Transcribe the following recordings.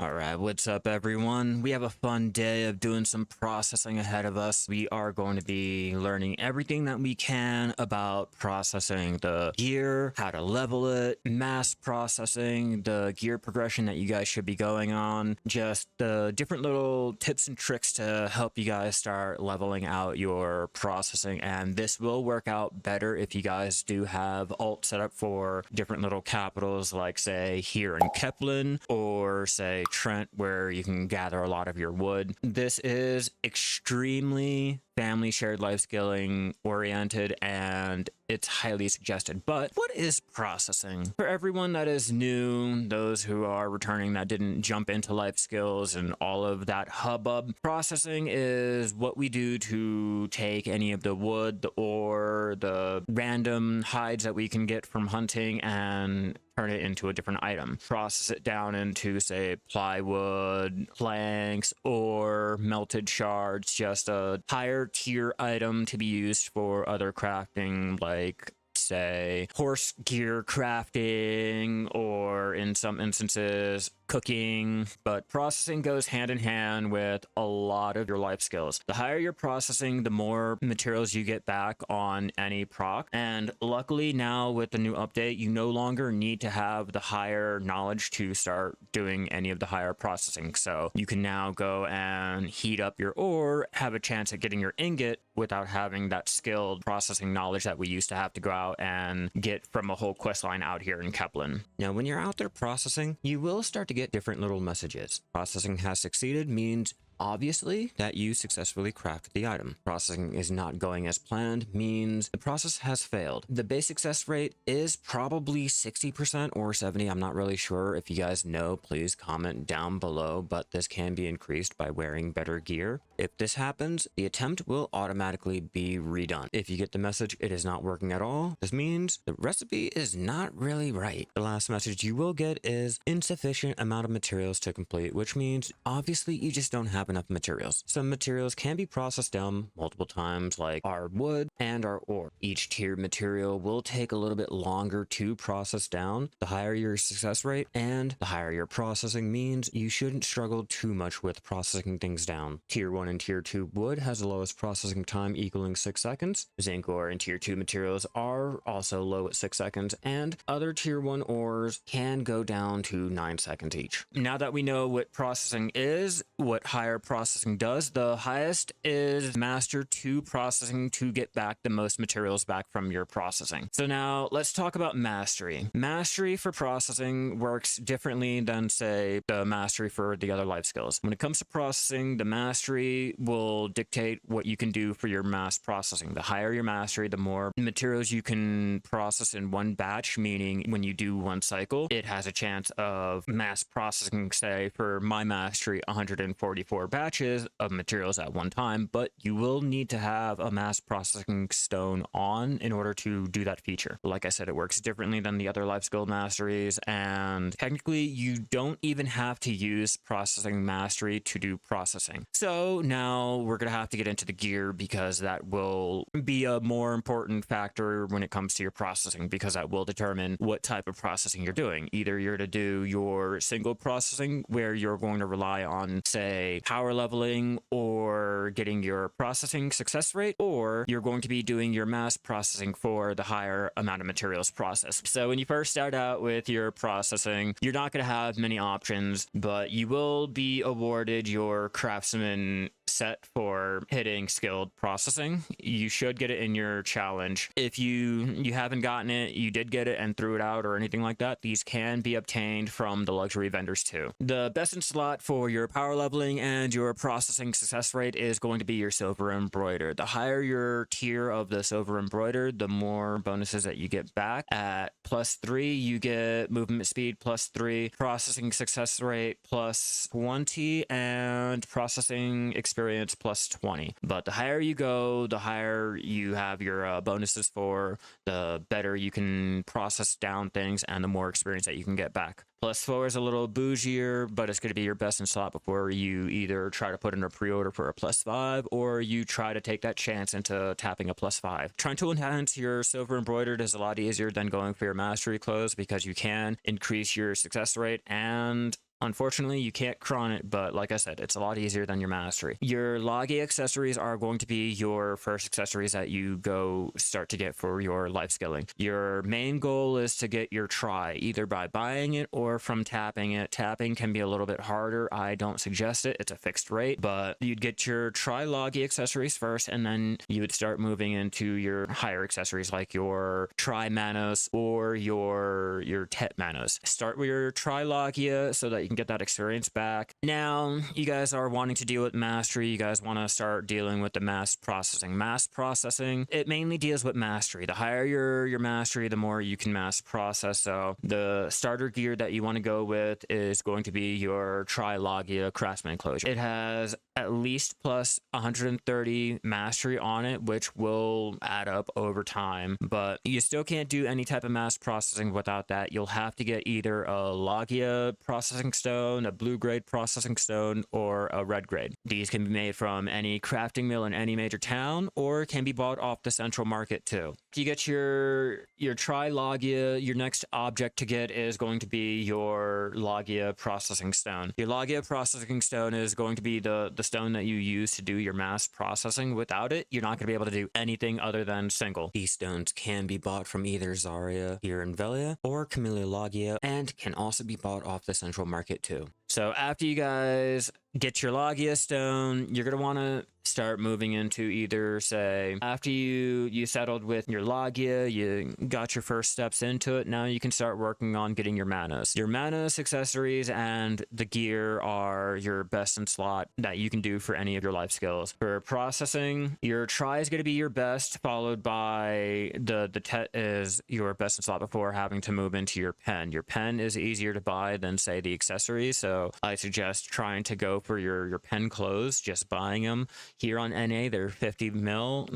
Alright, what's up everyone? We have a fun day of doing some processing ahead of us. We are going to be learning everything that we can about processing the gear, how to level it, mass processing, the gear progression that you guys should be going on, just the different little tips and tricks to help you guys start leveling out your processing. And this will work out better if you guys do have alt set up for different little capitals, like say here in Kepler or say Trent, where you can gather a lot of your wood. This is extremely family shared life skilling oriented, and it's highly suggested. But what is processing? For everyone that is new, those who are returning that didn't jump into life skills and all of that hubbub, processing is what we do to take any of the wood, the ore, the random hides that we can get from hunting and turn it into a different item. Process it down into, say, plywood, planks, or melted shards, just a higher tier item to be used for other crafting, like say horse gear crafting, or in some instances cooking. But processing goes hand in hand with a lot of your life skills. The higher you're processing, the more materials you get back on any proc. And luckily now with the new update, you no longer need to have the higher knowledge to start doing any of the higher processing. So you can now go and heat up your ore, have a chance at getting your ingot without having that skilled processing knowledge that we used to have to go out and get from a whole quest line out here in Kepler. Now, when you're out there processing, you will start to get different little messages. Processing has succeeded means obviously that you successfully crafted the item. Processing is not going as planned means the process has failed. The base success rate is probably 60% or 70%. I'm not really sure. If you guys know, please comment down below, but this can be increased by wearing better gear. If this happens, the attempt will automatically be redone. If you get the message it is not working at all, this means the recipe is not really right. The last message you will get is insufficient amount of materials to complete, which means obviously you just don't have enough materials. Some materials can be processed down multiple times, like our wood and our ore. Each tier material will take a little bit longer to process down. The higher your success rate and the higher your processing means you shouldn't struggle too much with processing things down. Tier 1 and Tier 2 wood has the lowest processing time, equaling 6 seconds. Zinc ore and Tier 2 materials are also low at 6 seconds, and other Tier 1 ores can go down to 9 seconds each. Now that we know what processing is, what higher processing does, the highest is Master 2 processing to get back the most materials back from your processing. So now let's talk about mastery. Mastery for processing works differently than, say, the mastery for the other life skills. When it comes to processing, the mastery will dictate what you can do for your mass processing. The higher your mastery, the more materials you can process in one batch, meaning when you do one cycle, it has a chance of mass processing, say, for my mastery, 144 batches of materials at one time, but you will need to have a mass processing stone on in order to do that feature. Like I said, it works differently than the other life skill masteries, and technically you don't even have to use processing mastery to do processing. So now we're gonna have to get into the gear, because that will be a more important factor when it comes to your processing, because that will determine what type of processing you're doing. Either you're to do your single processing, where you're going to rely on, say, power leveling or getting your processing success rate, or you're going to be doing your mass processing for the higher amount of materials processed. So when you first start out with your processing, you're not going to have many options, but you will be awarded your craftsman set for hitting skilled processing. You should get it in your challenge. If you haven't gotten it, you did get it and threw it out or anything like that, these can be obtained from the luxury vendors too. The best in slot for your power leveling and your processing success rate is going to be your silver embroidered. The higher your tier of the silver embroidered, the more bonuses that you get back. At +3, you get movement speed +3, processing success rate +20, and processing experience +20. But the higher you go, the higher you have your bonuses for, the better you can process down things and the more experience that you can get back. +4 is a little bougier, but it's going to be your best in slot before you either try to put in a pre-order for a +5 or you try to take that chance into tapping a +5. Trying to enhance your silver embroidered is a lot easier than going for your mastery clothes, because you can increase your success rate and Unfortunately, you can't cron it, but like I said, it's a lot easier than your mastery. Your Logia accessories are going to be your first accessories that you go start to get for your life skilling. Your main goal is to get your Tri, either by buying it or from tapping it. Tapping can be a little bit harder. I don't suggest it. It's a fixed rate, but you'd get your Tri Logia accessories first, and then you would start moving into your higher accessories like your Tri Manos or your Tet Manos. Start with your Tri Logia so that you can get that experience back. Now, you guys are wanting to deal with mastery. You guys want to start dealing with the mass processing. Mass processing, it mainly deals with mastery. The higher your mastery, the more you can mass process. So the starter gear that you want to go with is going to be your Tri-Logia Craftsman Enclosure. It has at least plus 130 mastery on it, which will add up over time, but you still can't do any type of mass processing without that. You'll have to get either a Logia processing stone, a blue grade processing stone, or a red grade. These can be made from any crafting mill in any major town, or can be bought off the central market too. If you get your Tri-Logia, your next object to get is going to be your Logia processing stone. Your Logia processing stone is going to be the stone that you use to do your mass processing. Without it, you're not going to be able to do anything other than single. These stones can be bought from either Zarya here in Velia or Camellia Logia, and can also be bought off the central market too. So after you guys get your Logia stone, you're going to want to start moving into either, say, after you settled with your Logia, you got your first steps into it, now you can start working on getting your Manos. Your Manos accessories and the gear are your best in slot that you can do for any of your life skills. For processing, your Tri is going to be your best, followed by the Tet is your best in slot before having to move into your Pen. Your Pen is easier to buy than, say, the accessories, so I suggest trying to go for your Pen clothes, just buying them. Here on NA, they're 50 mil,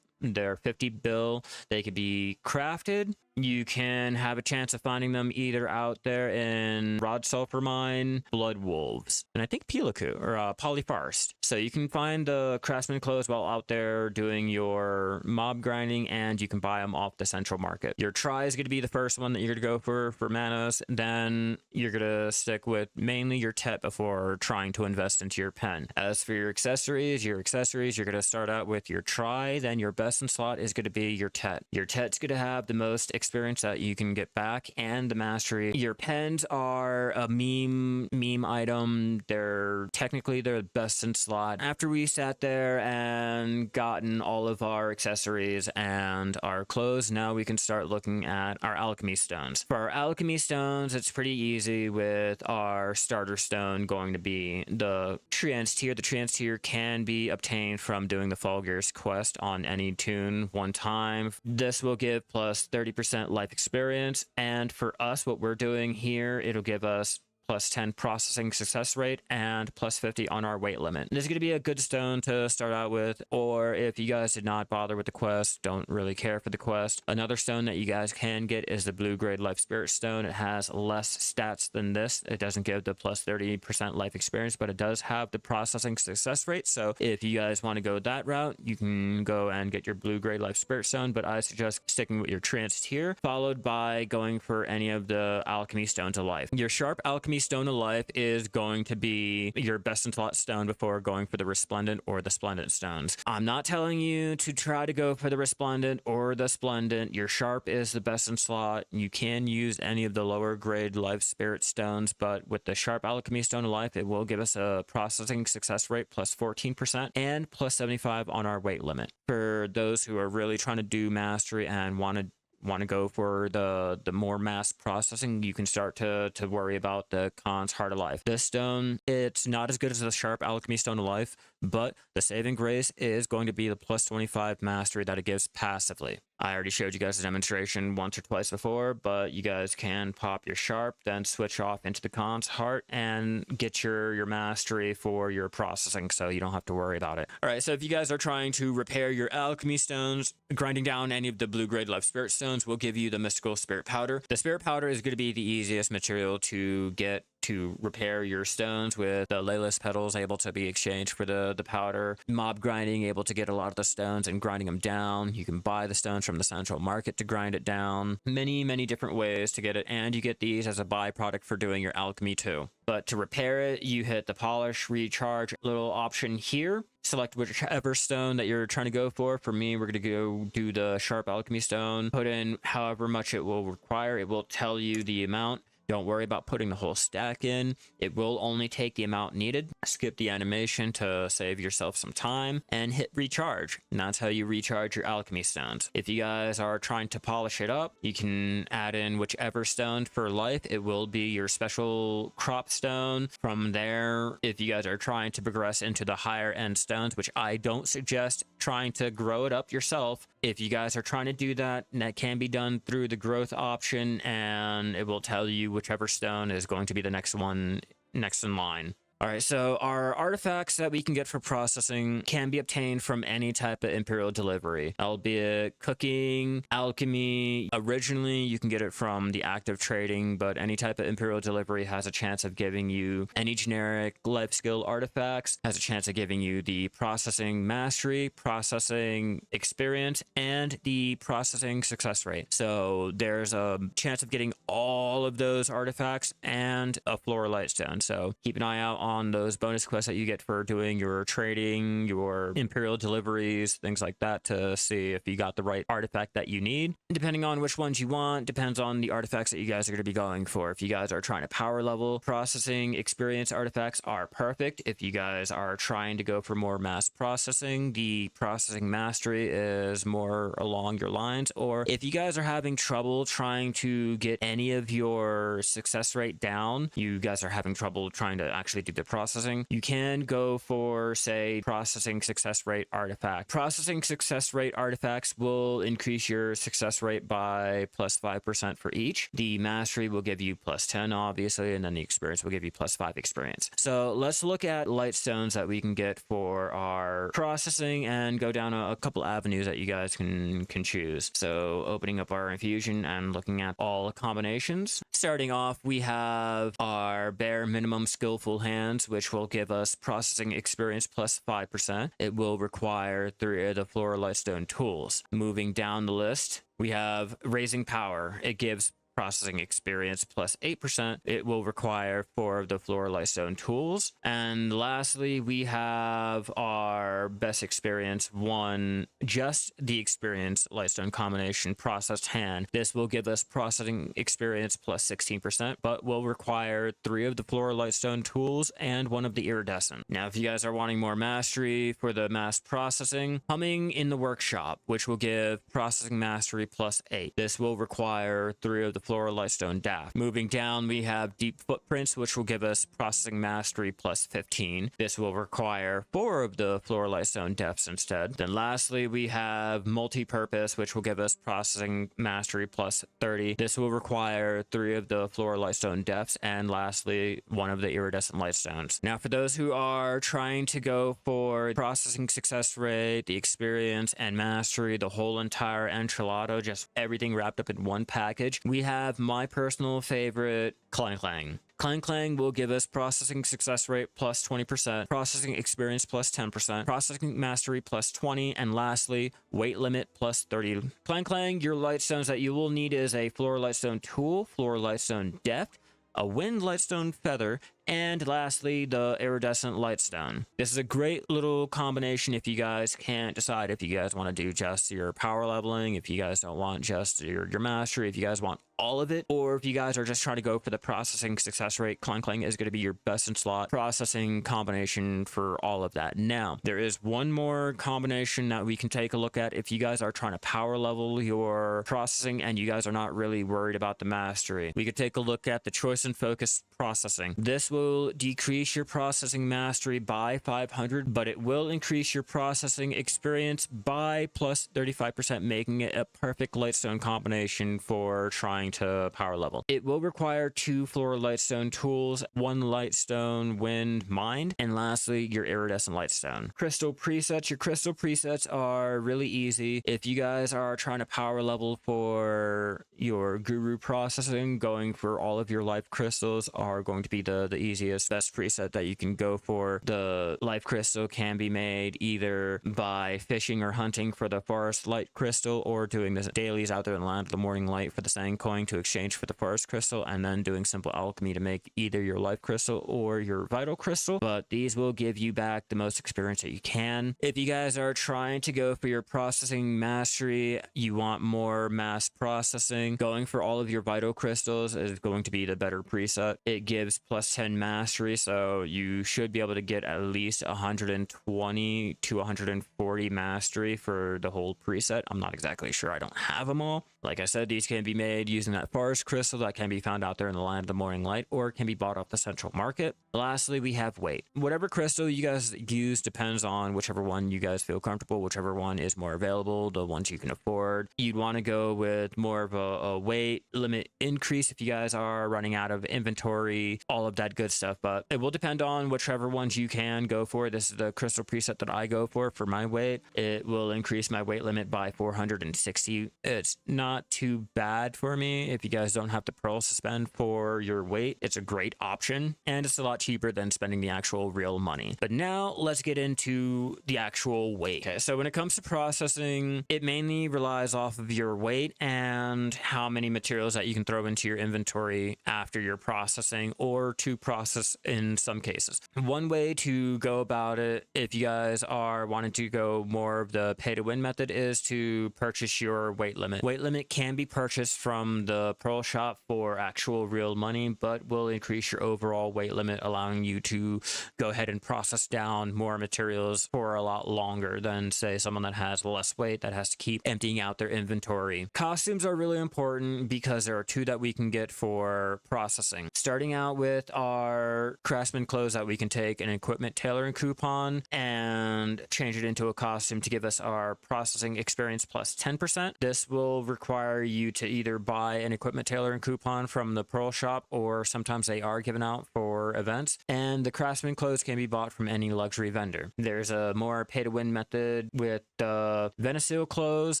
they're 50 bill. They could be crafted. You can have a chance of finding them either out there in Rod Sulphur Mine, Blood Wolves, and I think Peliku or Polyforest. So you can find the craftsman clothes while out there doing your mob grinding, and you can buy them off the central market. Your Tri is going to be the first one that you're going to go for Manos. Then you're going to stick with mainly your Tet before trying to invest into your Pen. As for your accessories, you're going to start out with your Tri. Then your best in slot is going to be your Tet. Your Tet's going to have the most experience that you can get back and the mastery. Your Pens are a meme item. They're technically the best in slot. After we sat there and gotten all of our accessories and our clothes, now we can start looking at our Alchemy Stones. For our Alchemy Stones, it's pretty easy with our starter stone going to be the Trans Tier. The Trans Tier can be obtained from doing the Fulgur's quest on any tune one time. This will give plus 30% life experience, and for us, what we're doing here, it'll give us plus 10 processing success rate and plus 50 on our weight limit. This is going to be a good stone to start out with, or if you guys did not bother with the quest, don't really care for the quest, another stone that you guys can get is the blue grade life spirit stone. It has less stats than this. It doesn't give the plus 30% life experience, but it does have the processing success rate. So if you guys want to go that route, you can go and get your blue grade life spirit stone, but I suggest sticking with your Trans Tier, followed by going for any of the Alchemy Stones of Life. Your Sharp Alchemy Stone of Life is going to be your best in slot stone before going for the Resplendent or the Splendent stones. I'm not telling you to try to go for the Resplendent or the Splendent. Your Sharp is the best in slot. You can use any of the lower grade Life Spirit stones, but with the Sharp Alchemy Stone of Life, it will give us a processing success rate plus 14% and plus 75 on our weight limit. For those who are really trying to do mastery and want to go for the more mass processing, you can start to worry about the Khan's Heart of Life. This stone, it's not as good as the Sharp Alchemy Stone of Life, but the saving grace is going to be the plus 25 mastery that it gives passively. I already showed you guys a demonstration once or twice before, but you guys can pop your Sharp, then switch off into the Khan's Heart and get your mastery for your processing, so you don't have to worry about it. All right, so if you guys are trying to repair your Alchemy Stones, grinding down any of the blue grade Life Spirit stones will give you the Mystical Spirit Powder. The Spirit Powder is going to be the easiest material to get to repair your stones with the layless petals able to be exchanged for the powder. Mob grinding, able to get a lot of the stones and grinding them down. You can buy the stones from the central market to grind it down. Many different ways to get it, and you get these as a byproduct for doing your alchemy too. But to repair it, you hit the polish recharge little option here. Select whichever stone that you're trying to go for. For me, we're going to go do the sharp alchemy stone. Put in however much it will require. It will tell you the amount. Don't worry about putting the whole stack in. It will only take the amount needed. Skip the animation to save yourself some time and hit recharge. And that's how you recharge your alchemy stones. If you guys are trying to polish it up, you can add in whichever stone for life. It will be your special crop stone. From there, if you guys are trying to progress into the higher end stones, which I don't suggest trying to grow it up yourself. If you guys are trying to do that, that can be done through the growth option, and it will tell you whichever stone is going to be the next one next in line. All right, so our artifacts that we can get for processing can be obtained from any type of Imperial delivery, albeit cooking, alchemy. Originally, you can get it from the active trading, but any type of Imperial delivery has a chance of giving you any generic life skill artifacts, has a chance of giving you the processing mastery, processing experience, and the processing success rate. So there's a chance of getting all of those artifacts and a floor lightstone. So keep an eye out on those bonus quests that you get for doing your trading, your Imperial deliveries, things like that, to see if you got the right artifact that you need. And depending on which ones you want, depends on the artifacts that you guys are going to be going for. If you guys are trying to power level, processing experience artifacts are perfect. If you guys are trying to go for more mass processing, the processing mastery is more along your lines. Or if you guys are having trouble trying to get any of your success rate down, you guys are having trouble trying to actually do the processing, you can go for, say, processing success rate artifact. Processing success rate artifacts will increase your success rate by plus 5% for each. The mastery will give you plus 10, obviously, and then the experience will give you plus 5 experience. So let's look at lightstones that we can get for our processing and go down a couple avenues that you guys can choose. So opening up our infusion and looking at all the combinations. Starting off, we have our bare minimum skillful hands, which will give us processing experience plus 5%. It will require 3 of the floor lightstone tools. Moving down the list, we have raising power. It gives processing experience plus 8%. It will require 4 of the floor lightstone tools. And lastly, we have our best experience one, just the experience lightstone combination processed hand. This will give us processing experience plus 16%, but will require 3 of the floor lightstone tools and 1 of the iridescent. Now, if you guys are wanting more mastery for the mass processing, coming in the workshop, which will give processing mastery plus 8. This will require 3 of the floor lightstone daft. Moving down, we have deep footprints, which will give us processing mastery plus 15. This will require 4 of the floor lightstone depths instead. Then lastly, we have multi-purpose, which will give us processing mastery plus 30. This will require 3 of the floor lightstone depths, and lastly, 1 of the iridescent lightstones. Now, for those who are trying to go for processing success rate, the experience, and mastery, the whole entire enchilada, just everything wrapped up in one package, we have my personal favorite, Clang Clang. Clang Clang will give us processing success rate plus 20%, processing experience plus 10%, processing mastery plus 20, and lastly, weight limit plus 30. Clang Clang, your lightstones that you will need is a floor lightstone tool, floor lightstone depth, a wind lightstone feather, and lastly, the iridescent lightstone. This is a great little combination if you guys can't decide if you guys want to do just your power leveling, if you guys don't want just your mastery, if you guys want all of it, or if you guys are just trying to go for the processing success rate, Clang Clang is going to be your best in slot processing combination for all of that. Now, there is one more combination that we can take a look at if you guys are trying to power level your processing and you guys are not really worried about the mastery. We could take a look at the choice and focus processing. This will decrease your processing mastery by 500, but it will increase your processing experience by plus 35%, making it a perfect lightstone combination for trying to power level. It will require 2 floor lightstone tools, 1 lightstone wind mind, and lastly, your iridescent lightstone. Crystal presets. Your crystal presets are really easy. If you guys are trying to power level for your guru processing, going for all of your life crystals are are going to be the easiest, best preset that you can go for. The life crystal can be made either by fishing or hunting for the forest light crystal, or doing the dailies out there in the land of the morning light for the sand coin to exchange for the forest crystal, and then doing simple alchemy to make either your life crystal or your vital crystal. But these will give you back the most experience that you can. If you guys are trying to go for your processing mastery, you want more mass processing, going for all of your vital crystals is going to be the better preset. It gives plus 10 mastery, so you should be able to get at least 120 to 140 mastery for the whole preset. I'm not exactly sure, I don't have them all. Like I said, these can be made using that forest crystal that can be found out there in the land of the morning light, or can be bought off the central market. Lastly, we have weight. Whatever crystal you guys use depends on whichever one you guys feel comfortable, whichever one is more available, the ones you can afford. You'd want to go with more of a weight limit increase if you guys are running out of inventory, all of that good stuff, but it will depend on whichever ones you can go for. This is the crystal preset that I go for my weight. It will increase my weight limit by 460. It's not too bad for me. If you guys don't have to pearl suspend for your weight, it's a great option, and it's a lot cheaper than spending the actual real money. But now let's get into the actual weight. Okay, so when it comes to processing, it mainly relies off of your weight and how many materials that you can throw into your inventory after your processing, or to process in some cases. One way to go about it, if you guys are wanting to go more of the pay to win method, is to purchase your weight limit. Weight limit can be purchased from the pearl shop for actual real money, but will increase your overall weight limit, allowing you to go ahead and process down more materials for a lot longer than, say, someone that has less weight that has to keep emptying out their inventory. Costumes are really important because there are two that we can get for processing. Starting out with our craftsman clothes that we can take an equipment tailoring coupon and change it into a costume to give us our processing experience plus 10%. This will require you to either buy an equipment tailoring coupon from the pearl shop, or sometimes they are given out for events, and the craftsman clothes can be bought from any luxury vendor. There's a more pay to win method with the Venesil clothes,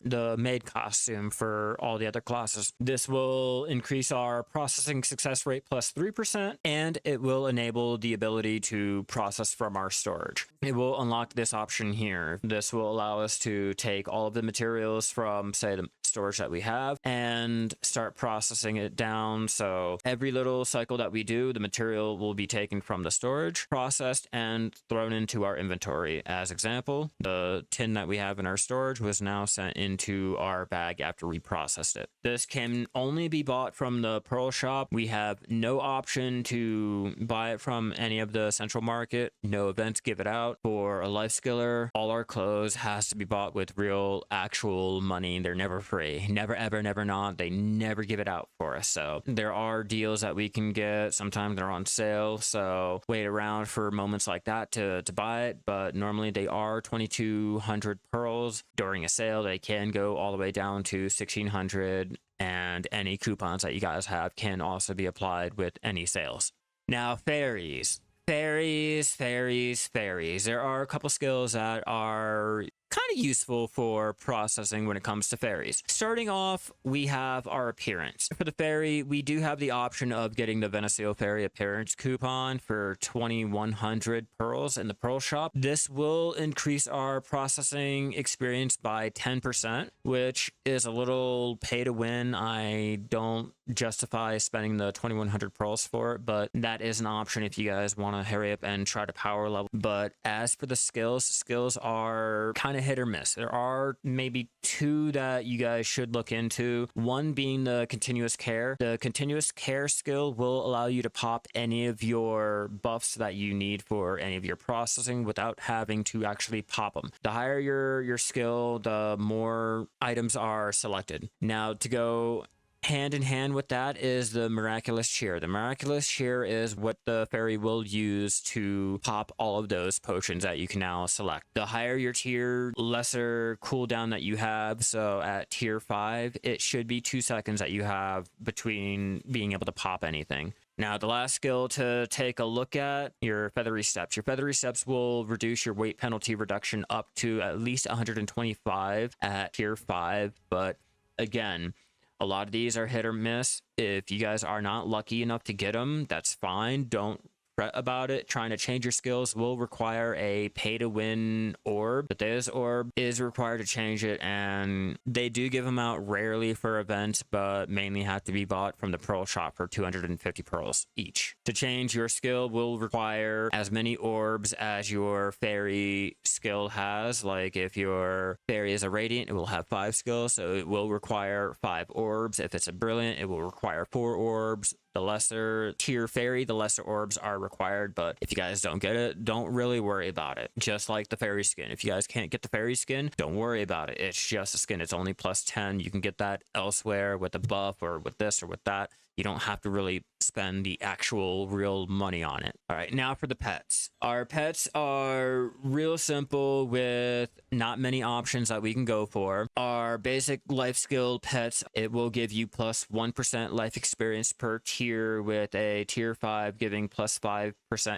the maid costume for all the other classes. This will increase our processing success rate plus 3%, and it will enable the ability to process from our storage. It will unlock this option here. This will allow us to take all of the materials from, say, the storage that we have and start processing it down. So every little cycle that we do, the material will be taken from the storage, processed, and thrown into our inventory. As example, the tin that we have in our storage was now sent into our bag after we processed it. This can only be bought from the pearl shop. We have no option to buy it from any of the central market. No events give it out. For a life skiller, all our clothes has to be bought with real actual money. They're never free. Never ever, never not. They never give it out for us. So there are deals that we can get. Sometimes they're on sale, so wait around for moments like that to buy it. But normally they are 2,200 pearls. During a sale, they can go all the way down to 1,600, and any coupons that you guys have can also be applied with any sales. Now, fairies. Fairies. There are a couple skills that are kind of useful for processing when it comes to fairies. Starting off, we have our appearance. For the fairy, we do have the option of getting the Venesil fairy appearance coupon for 2,100 pearls in the pearl shop. This will increase our processing experience by 10%, which is a little pay to win. I don't justify spending the 2,100 pearls for it, but that is an option if you guys want to hurry up and try to power level. But as for the skills are kind of hit or miss. There are maybe two that you guys should look into. One being the continuous care. The continuous care skill will allow you to pop any of your buffs that you need for any of your processing without having to actually pop them. The higher your skill, the more items are selected. Now, to go hand in hand with that is the miraculous cheer. The miraculous cheer is what the fairy will use to pop all of those potions that you can now select. The higher your tier, lesser cooldown that you have. So at tier 5, it should be 2 seconds that you have between being able to pop anything. Now, the last skill to take a look at, your feathery steps. Your feathery steps will reduce your weight penalty reduction up to at least 125 at tier 5. But again, A lot of these are hit or miss. If you guys are not lucky enough to get them, that's fine. Don't fret about it. Trying to change your skills will require a pay to win orb, but this orb is required to change it, and they do give them out rarely for events, but mainly have to be bought from the pearl shop for 250 pearls each. To change your skill will require as many orbs as your fairy skill has. Like if your fairy is a radiant, it will have 5 skills, so it will require 5 orbs. If it's a brilliant, it will require 4 orbs. The lesser tier fairy, the lesser orbs are required, but if you guys don't get it, don't really worry about it. Just like the fairy skin. If you guys can't get the fairy skin, don't worry about it. It's just a skin. It's only plus 10. You can get that elsewhere with a buff or with this or with that. You don't have to really spend the actual real money on it. All right, now for the pets. Our pets are real simple with not many options that we can go for. Our basic life skill pets, it will give you plus 1% life experience per tier, with a tier 5 giving plus 5%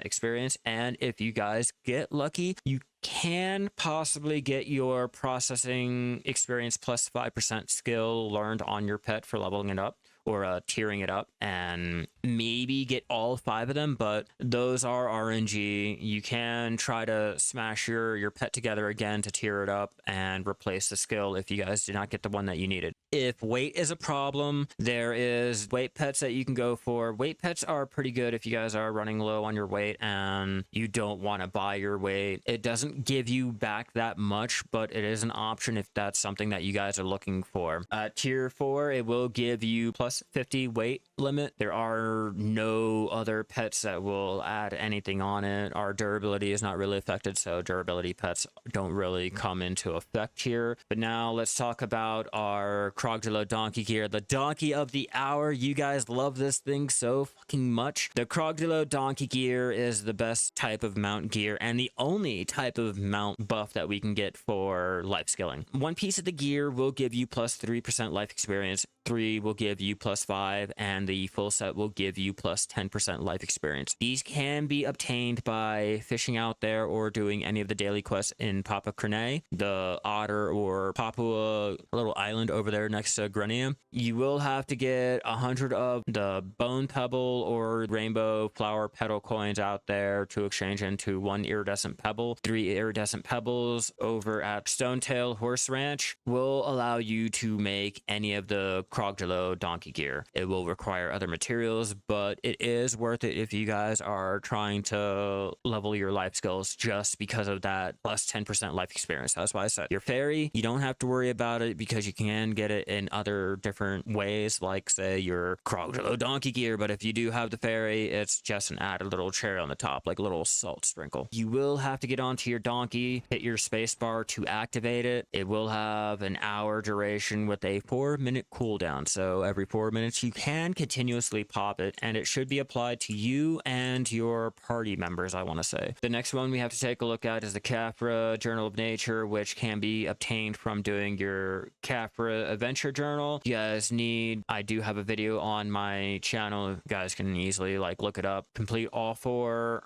experience. And if you guys get lucky, you can possibly get your processing experience plus 5% skill learned on your pet for leveling it up, or tiering it up, and maybe get all 5 of them, but those are RNG. You can try to smash your pet together again to tier it up and replace the skill if you guys did not get the one that you needed. If weight is a problem, there is weight pets that you can go for. Weight pets are pretty good if you guys are running low on your weight and you don't want to buy your weight. It doesn't give you back that much, but it is an option if that's something that you guys are looking for. At tier 4, it will give you plus 50 weight limit. There are no other pets that will add anything on it. Our durability is not really affected, so durability pets don't really come into effect here. But now let's talk about our Krogdalo donkey gear, the donkey of the hour. You guys love this thing so fucking much. The Krogdalo donkey gear is the best type of mount gear and the only type of mount buff that we can get for life skilling. One piece of the gear will give you plus 3% life experience, 3 will give you plus 5, and the full set will give you plus 10% life experience. These can be obtained by fishing out there or doing any of the daily quests in Papua Krene, the otter or Papua little island over there next to Grenium. You will have to get 100 of the bone pebble or rainbow flower petal coins out there to exchange into 1 iridescent pebble. 3 iridescent pebbles over at Stonetail Horse Ranch will allow you to make any of the Krogdalo donkey gear. It will require other materials, but it is worth it if you guys are trying to level your life skills just because of that plus 10% life experience. That's why I said your fairy, you don't have to worry about it because you can get it in other different ways, like say your Krogdalo donkey gear. But if you do have the fairy, it's just an added little cherry on the top, like a little salt sprinkle. You will have to get onto your donkey, hit your space bar to activate it. It will have an hour duration with a 4-minute cooldown. So every 4 minutes you can continuously pop it, and it should be applied to you and your party members, I want to say. The next one we have to take a look at is the Caphras Journal of Nature, which can be obtained from doing your Caphras Adventure Journal. You guys need, I do have a video on my channel. You guys can easily like look it up. Complete all four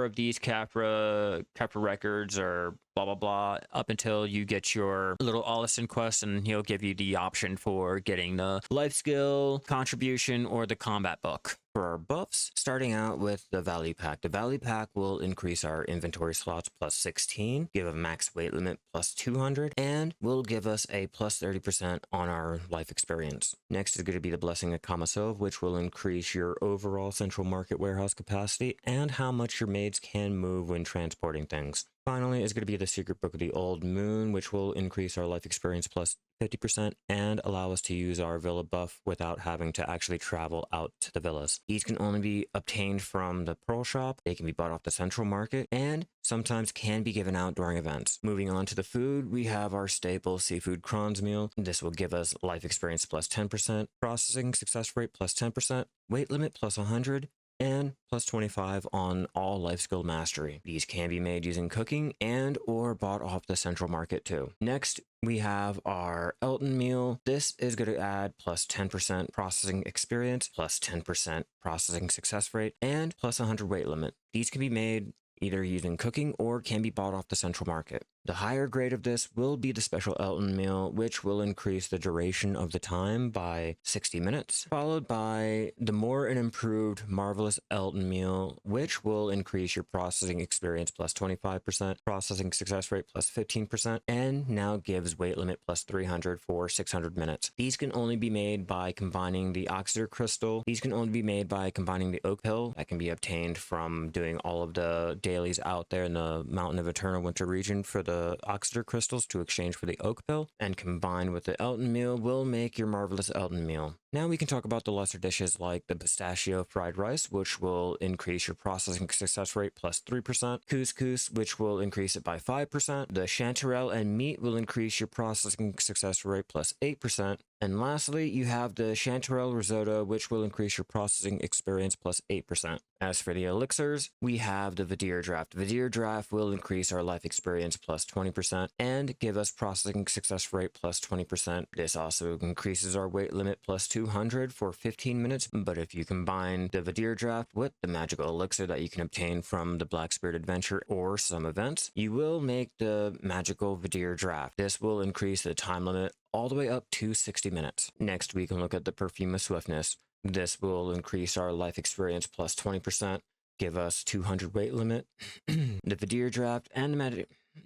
of these Caphras records, or blah blah blah, up until you get your little Allison quest, and he'll give you the option for getting the life skill contribution or the combat book. For our buffs, starting out with the value pack. The value pack will increase our inventory slots plus 16, give a max weight limit plus 200, and will give us a plus 30% on our life experience. Next is going to be the Blessing of Kamasov, which will increase your overall central market warehouse capacity and how much your maids can move when transporting things. Finally is going to be the Secret Book of the Old Moon, which will increase our life experience plus 50% and allow us to use our villa buff without having to actually travel out to the villas. These can only be obtained from the Pearl Shop, they can be bought off the Central Market, and sometimes can be given out during events. Moving on to the food, we have our staple seafood Kron's meal. This will give us life experience plus 10%, processing success rate plus 10%, weight limit plus 100, and plus 25 on all life skill mastery. These can be made using cooking and or bought off the Central Market too. Next, we have our Elton meal. This is going to add plus 10% processing experience, plus 10% processing success rate, and plus 100 weight limit. These can be made either using cooking or can be bought off the Central Market. The higher grade of this will be the special Elton meal, which will increase the duration of the time by 60 minutes, followed by the more and improved Marvelous Elton meal, which will increase your processing experience plus 25%, processing success rate plus 15%, and now gives weight limit plus 300 for 600 minutes. These can only be made by combining the Oxider Crystal. These can only be made by combining the Oak Pill that can be obtained from doing all of the dailies out there in the Mountain of Eternal Winter region for the Oxider crystals to exchange for the Oak Pill, and combined with the Elton meal will make your Marvelous Elton meal. Now we can talk about the lesser dishes like the pistachio fried rice, which will increase your processing success rate plus 3%, couscous, which will increase it by 5%, the chanterelle and meat will increase your processing success rate plus 8%, and lastly, you have the chanterelle risotto, which will increase your processing experience plus 8%. As for the elixirs, we have the Vidir Draft. Vidir Draft will increase our life experience plus 20% and give us processing success rate plus 20%. This also increases our weight limit plus 200 for 15 minutes, but if you combine the Vidir Draft with the magical elixir that you can obtain from the Black Spirit Adventure or some events, you will make the magical Vidir Draft. This will increase the time limit all the way up to 60 minutes. Next, we can look at the Perfume of Swiftness. This will increase our life experience plus 20%, give us 200 weight limit. The Vidir Draft and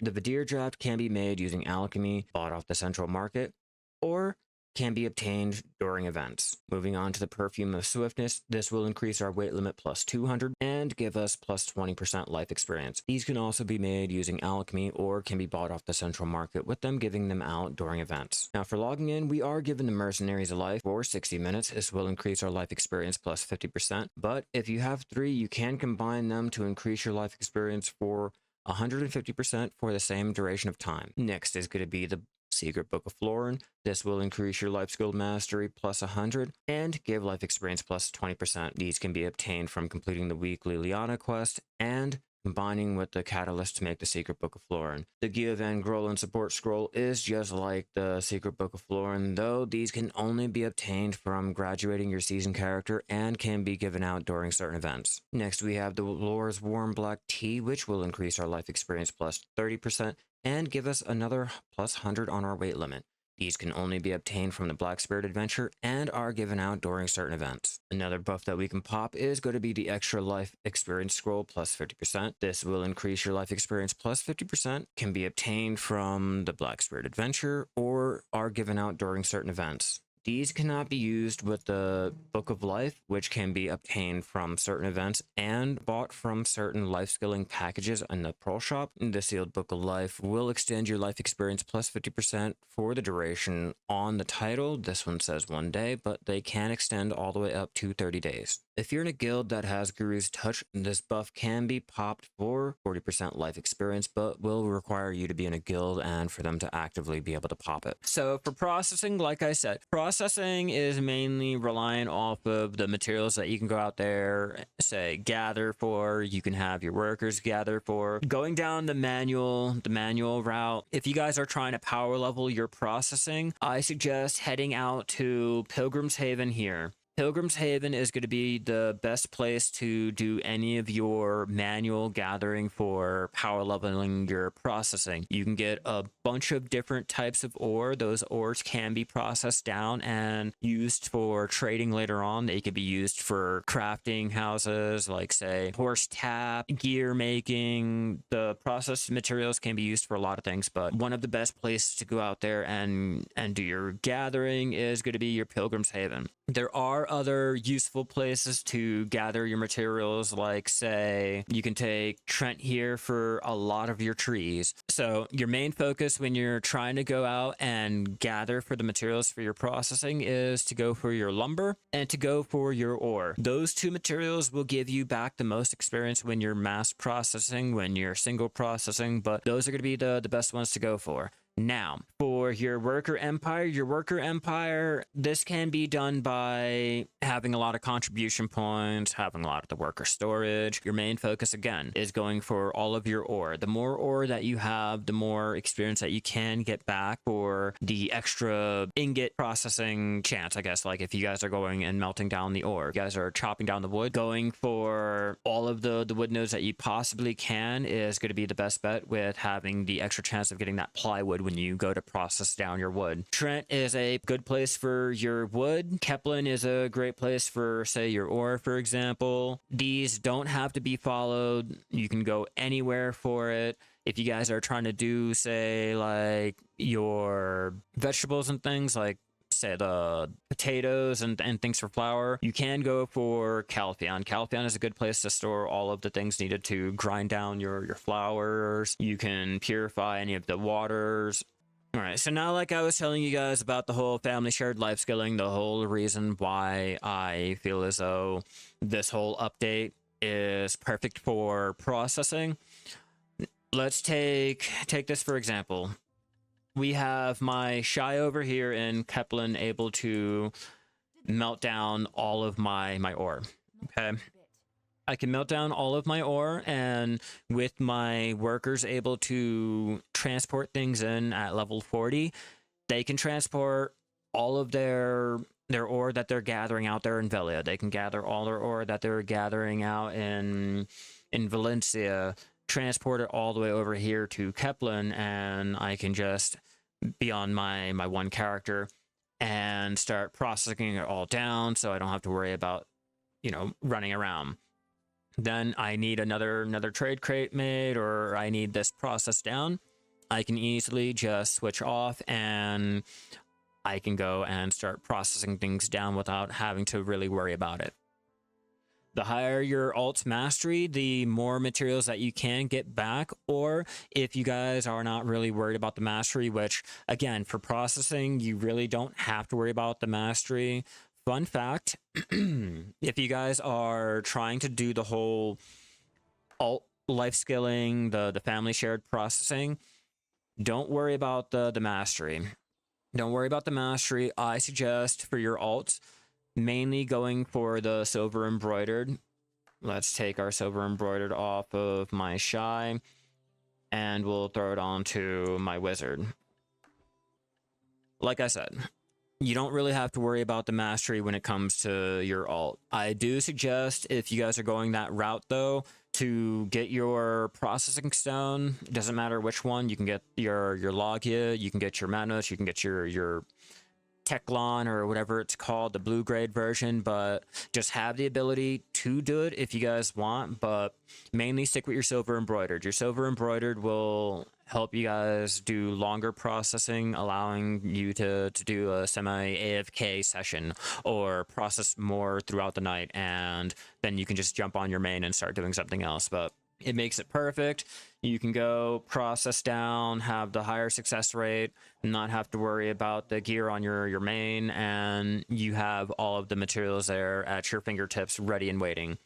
the Vidir Draft can be made using alchemy, bought off the central market, or can be obtained during events. Moving on to the Perfume of Swiftness, this will increase our weight limit plus 200 and give us plus 20% life experience. These can also be made using alchemy or can be bought off the central market, with them giving them out during events. Now for logging in, we are given the Mercenaries of Life for 60 minutes. This will increase our life experience plus 50%, but if you have 3, you can combine them to increase your life experience for 150% for the same duration of time. Next is going to be the Secret Book of Florin. This will increase your life skill mastery plus 100 and give life experience plus 20%. These can be obtained from completing the weekly Liana quest and combining with the catalyst to make the Secret Book of Florin. The Gia Van Grolen support scroll is just like the Secret Book of Florin, though these can only be obtained from graduating your season character and can be given out during certain events. Next, we have the Lore's Warm Black Tea, which will increase our life experience plus 30% and give us another plus 100 on our weight limit. These can only be obtained from the Black Spirit Adventure and are given out during certain events. Another buff that we can pop is going to be the Extra Life Experience Scroll plus 50%. This will increase your life experience plus 50%, can be obtained from the Black Spirit Adventure, or are given out during certain events. These cannot be used with the Book of Life, which can be obtained from certain events and bought from certain life skilling packages in the Pearl Shop. The Sealed Book of Life will extend your life experience plus 50% for the duration on the title. This one says 1 day, but they can extend all the way up to 30 days. If you're in a guild that has Guru's Touch, this buff can be popped for 40% life experience, but will require you to be in a guild and for them to actively be able to pop it. So for processing, like I said, processing is mainly reliant off of the materials that you can go out there, say, gather for. You can have your workers gather for. Going down the manual route, if you guys are trying to power level your processing, I suggest heading out to Pilgrim's Haven here. Pilgrim's Haven is going to be the best place to do any of your manual gathering for power leveling your processing. You can get a bunch of different types of ore. Those ores can be processed down and used for trading later on. They could be used for crafting houses, like say horse tap, gear making. The processed materials can be used for a lot of things, but one of the best places to go out there and do your gathering is going to be your Pilgrim's Haven. There are other useful places to gather your materials, like say you can take Trent here for a lot of your trees. So your main focus when you're trying to go out and gather for the materials for your processing is to go for your lumber and to go for your ore. Those two materials will give you back the most experience when you're mass processing, when you're single processing, but those are going to be the best ones to go for. Now, for your worker empire, this can be done by having a lot of contribution points, having a lot of the worker storage. Your main focus, again, is going for all of your ore. The more ore that you have, the more experience that you can get back for the extra ingot processing chance, I guess. Like if you guys are going and melting down the ore, you guys are chopping down the wood, going for all of the wood nodes that you possibly can is going to be the best bet, with having the extra chance of getting that plywood when you go to process down your wood. Trent is a good place for your wood. Kepler is a great place for, say, your ore, for example. These don't have to be followed. You can go anywhere for it. If you guys are trying to do, say, like your vegetables and things, like say the potatoes and things for flour, you can go for Calpheon. Calpheon is a good place to store all of the things needed to grind down your flours. You can purify any of the waters. All right, so now, like I was telling you guys about the whole family shared life skilling, the whole reason why I feel as though this whole update is perfect for processing. Let's take this for example. We have my Shy over here in Kepler able to melt down all of my ore. Okay. I can melt down all of my ore, and with my workers able to transport things in at level 40, they can transport all of their ore that they're gathering out there in Velia. They can gather all their ore that they're gathering out in Valencia, transport it all the way over here to Kepler, and I can just be on my one character and start processing it all down, so I don't have to worry about, you know, running around. Then I need another trade crate made, or I need this processed down. I can easily just switch off and I can go and start processing things down without having to really worry about it. The higher your alt's mastery, the more materials that you can get back. Or if you guys are not really worried about the mastery, which again, for processing, you really don't have to worry about the mastery. Fun fact, if you guys are trying to do the whole alt life skilling, the family shared processing, don't worry about the mastery. Don't worry about the mastery. I suggest for your alts, mainly going for the silver embroidered. Let's take our silver embroidered off of my Shy, and we'll throw it onto my wizard. Like I said, you don't really have to worry about the mastery when it comes to your alt. I do suggest, if you guys are going that route though, to get your processing stone. Doesn't matter which one. You can get your Logia, you can get your Manos, you can get your Teclon or whatever it's called, the blue grade version, but just have the ability to do it if you guys want, but mainly stick with your silver embroidered. Your silver embroidered will help you guys do longer processing, allowing you to do a semi AFK session or process more throughout the night, and then you can just jump on your main and start doing something else. But it makes it perfect. You can go process down, have the higher success rate, not have to worry about the gear on your main, and you have all of the materials there at your fingertips ready and waiting.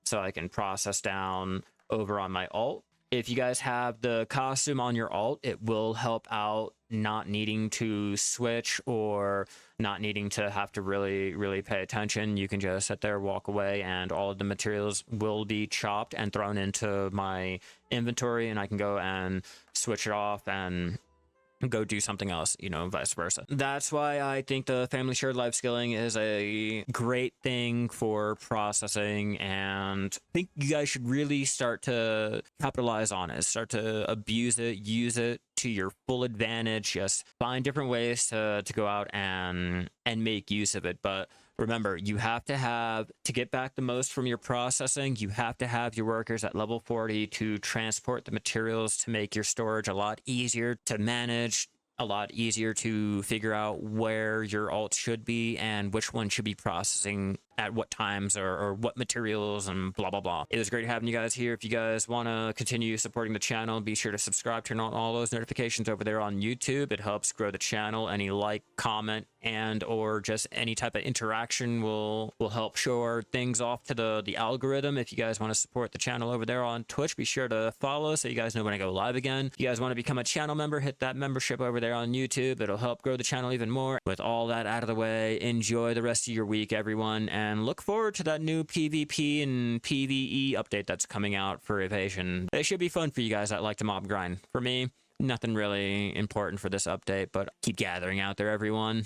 So I can process down over on my alt. If you guys have the costume on your alt, it will help out not needing to switch or not needing to have to really pay attention. You can just sit there, walk away, and all of the materials will be chopped and thrown into my inventory, and I can go and switch it off and go do something else, you know, vice versa. That's why I think the family shared life skilling is a great thing for processing, and I think you guys should really start to capitalize on it, start to abuse it, use it to your full advantage. Just find different ways to go out and make use of it. But remember, you have to get back the most from your processing, you have to have your workers at level 40 to transport the materials, to make your storage a lot easier to manage, a lot easier to figure out where your alt should be and which one should be processing at what times or what materials and blah blah blah. It was great having you guys here. If you guys want to continue supporting the channel, be sure to subscribe, turn on all those notifications over there on YouTube. It helps grow the channel. Any like, comment, and or just any type of interaction will help show our things off to the algorithm. If you guys want to support the channel over there on Twitch, be sure to follow so you guys know when I go live again. If you guys want to become a channel member, hit that membership over there on YouTube. It'll help grow the channel even more. With all that out of the way, enjoy the rest of your week, everyone, and look forward to that new PvP and PvE update that's coming out for Evasion. They should be fun for you guys that like to mob grind. For me, nothing really important for this update, but keep gathering out there, everyone.